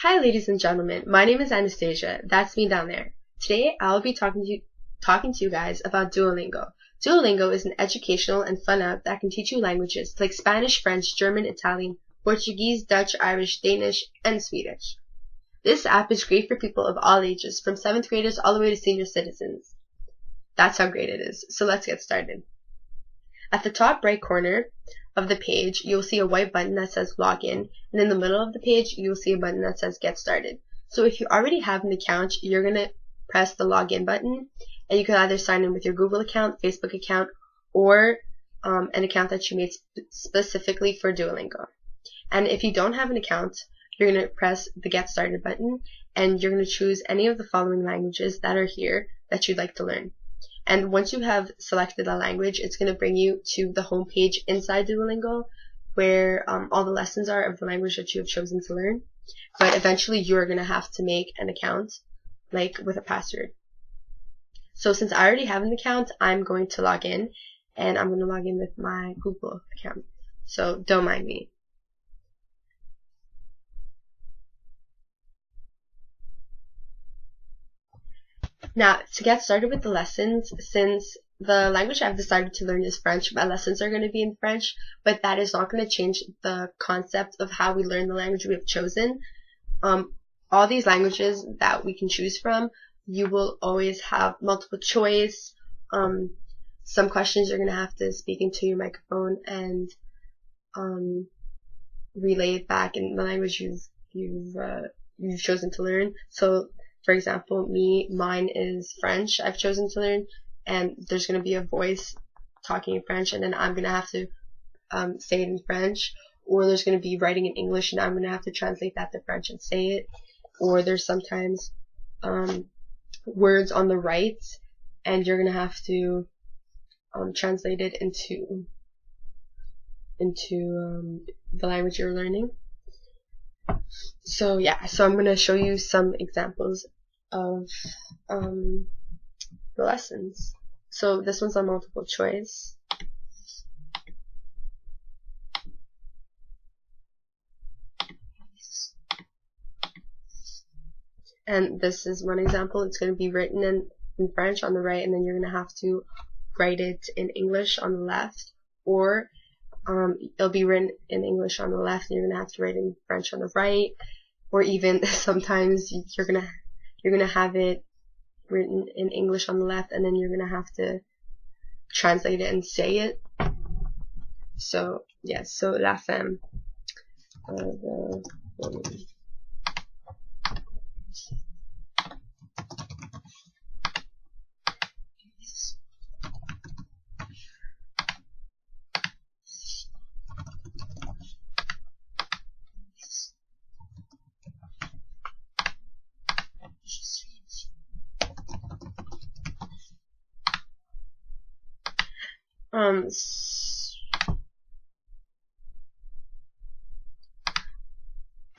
Hi ladies and gentlemen, my name is Anastasia, that's me down there. Today I'll be talking to you guys about Duolingo. Duolingo is an educational and fun app that can teach you languages like Spanish, French, German, Italian, Portuguese, Dutch, Irish, Danish, and Swedish. This app is great for people of all ages, from 7th graders all the way to senior citizens. That's how great it is, so let's get started. At the top right corner of the page, you'll see a white button that says Login, and in the middle of the page, you'll see a button that says Get Started. So if you already have an account, you're going to press the Login button, and you can either sign in with your Google account, Facebook account, or an account that you made specifically for Duolingo. And if you don't have an account, you're going to press the Get Started button, and you're going to choose any of the following languages that are here that you'd like to learn. And once you have selected a language, it's going to bring you to the home page inside Duolingo where all the lessons are of the language that you have chosen to learn. But eventually you're going to have to make an account, like with a password. So since I already have an account, I'm going to log in, and I'm going to log in with my Google account. So don't mind me. Now, to get started with the lessons, since the language I've decided to learn is French, my lessons are going to be in French, but that is not going to change the concept of how we learn the language we have chosen. All these languages that we can choose from, you will always have multiple choice. Some questions you're going to have to speak into your microphone and relay it back in the language you've chosen to learn. So, for example, mine is French. I've chosen to learn, and there's going to be a voice talking in French, and then I'm going to have to say it in French, or there's going to be writing in English, and I'm going to have to translate that to French and say it, or there's sometimes words on the right, and you're going to have to translate it into the language you're learning. So yeah, so I'm going to show you some examples of the lessons. So this one's on multiple choice. And this is one example. It's going to be written in French on the right, and then you're going to have to write it in English on the left, or it'll be written in English on the left and you're gonna have to write in French on the right, or even sometimes you're gonna have it written in English on the left and then you're gonna have to translate it and say it. So yes, so la femme. The woman.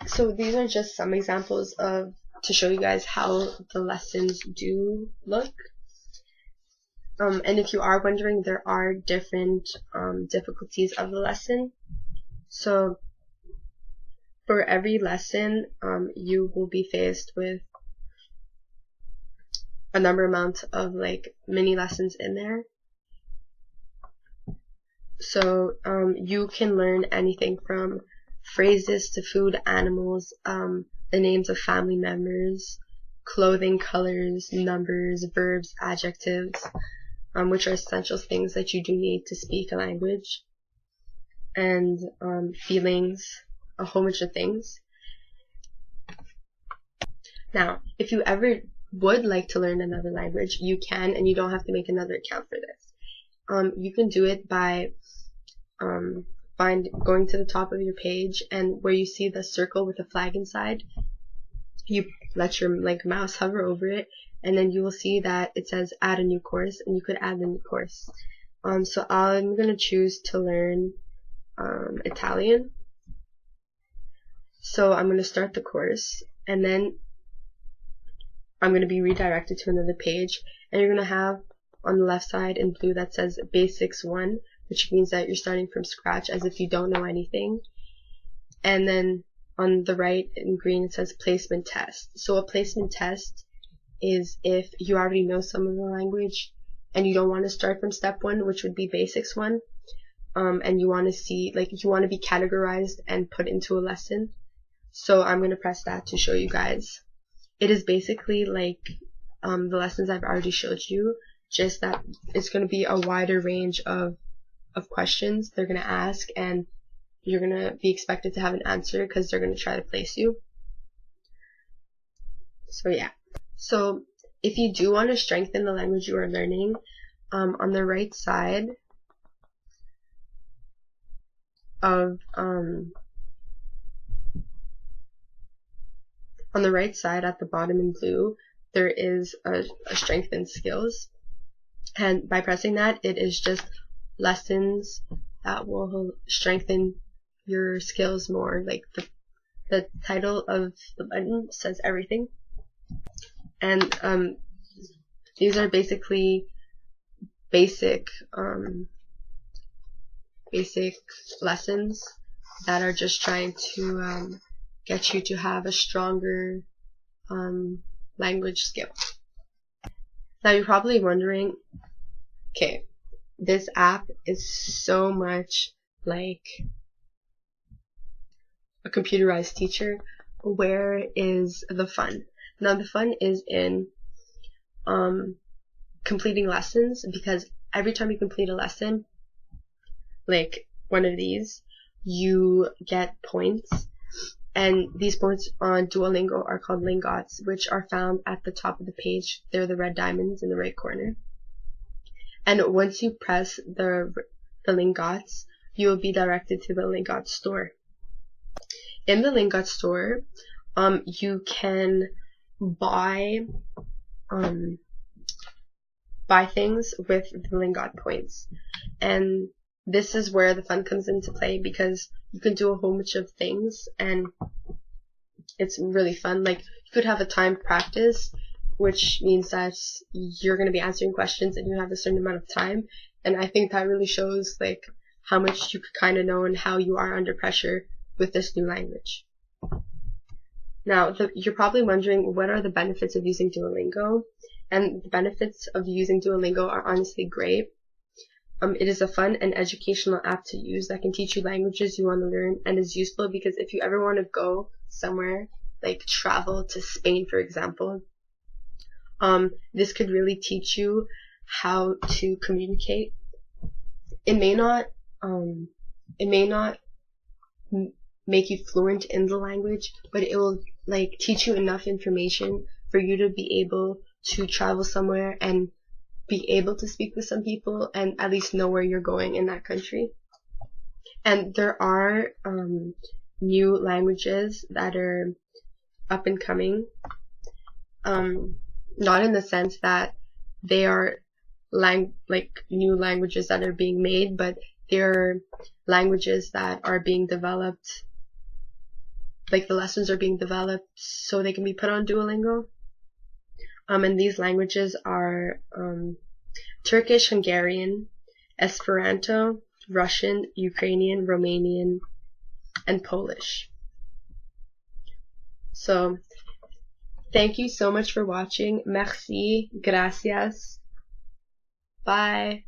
So these are just some examples to show you guys how the lessons do look. And if you are wondering, there are different difficulties of the lesson. So for every lesson, you will be faced with a number amount of like mini lessons in there. So you can learn anything from phrases to food, animals, the names of family members, clothing, colors, numbers, verbs, adjectives, which are essential things that you do need to speak a language, and feelings, a whole bunch of things. Now, if you ever would like to learn another language, you can, and you don't have to make another account for this. You can do it by going to the top of your page, and where you see the circle with a flag inside, you let your mouse hover over it, and then you will see that it says add a new course, and you could add a new course. So I'm going to choose to learn Italian. So I'm going to start the course, and then I'm going to be redirected to another page, and you're going to have on the left side in blue that says Basics 1, which means that you're starting from scratch as if you don't know anything. And then on the right in green it says placement test. So a placement test is if you already know some of the language and you don't want to start from step 1, which would be basics 1, and you want to see, like, you want to be categorized and put into a lesson. So I'm going to press that to show you guys. It is basically like the lessons I've already showed you, just that it's going to be a wider range of questions they're going to ask, and you're going to be expected to have an answer because they're going to try to place you. So yeah. So if you do want to strengthen the language you are learning, on the right side of on the right side at the bottom in blue, there is a strengthen skills, and by pressing that, it is just lessons that will strengthen your skills more. Like the title of the button says everything, and these are basically basic lessons that are just trying to get you to have a stronger language skill. Now you're probably wondering, okay, this app is so much like a computerized teacher. Where is the fun? Now the fun is in completing lessons, because every time you complete a lesson, like one of these, you get points, and these points on Duolingo are called lingots, which are found at the top of the page. They're the red diamonds in the right corner. And once you press the lingots, you will be directed to the lingot store. In the lingot store, you can buy things with the lingot points, and this is where the fun comes into play, because you can do a whole bunch of things and it's really fun. Like, you could have a timed practice, which means that you're going to be answering questions and you have a certain amount of time, and I think that really shows like how much you kind of know and how you are under pressure with this new language. Now, you're probably wondering, what are the benefits of using Duolingo? And the benefits of using Duolingo are honestly great. It is a fun and educational app to use that can teach you languages you want to learn, and is useful because if you ever want to go somewhere, like travel to Spain, for example, this could really teach you how to communicate. It may not make you fluent in the language, but it will like teach you enough information for you to be able to travel somewhere and be able to speak with some people and at least know where you're going in that country. And there are new languages that are up and coming, not in the sense that they are like new languages that are being made, but they're languages that are being developed, like the lessons are being developed so they can be put on Duolingo. And these languages are Turkish, Hungarian, Esperanto, Russian, Ukrainian, Romanian, and Polish. So, thank you so much for watching. Merci, gracias, bye.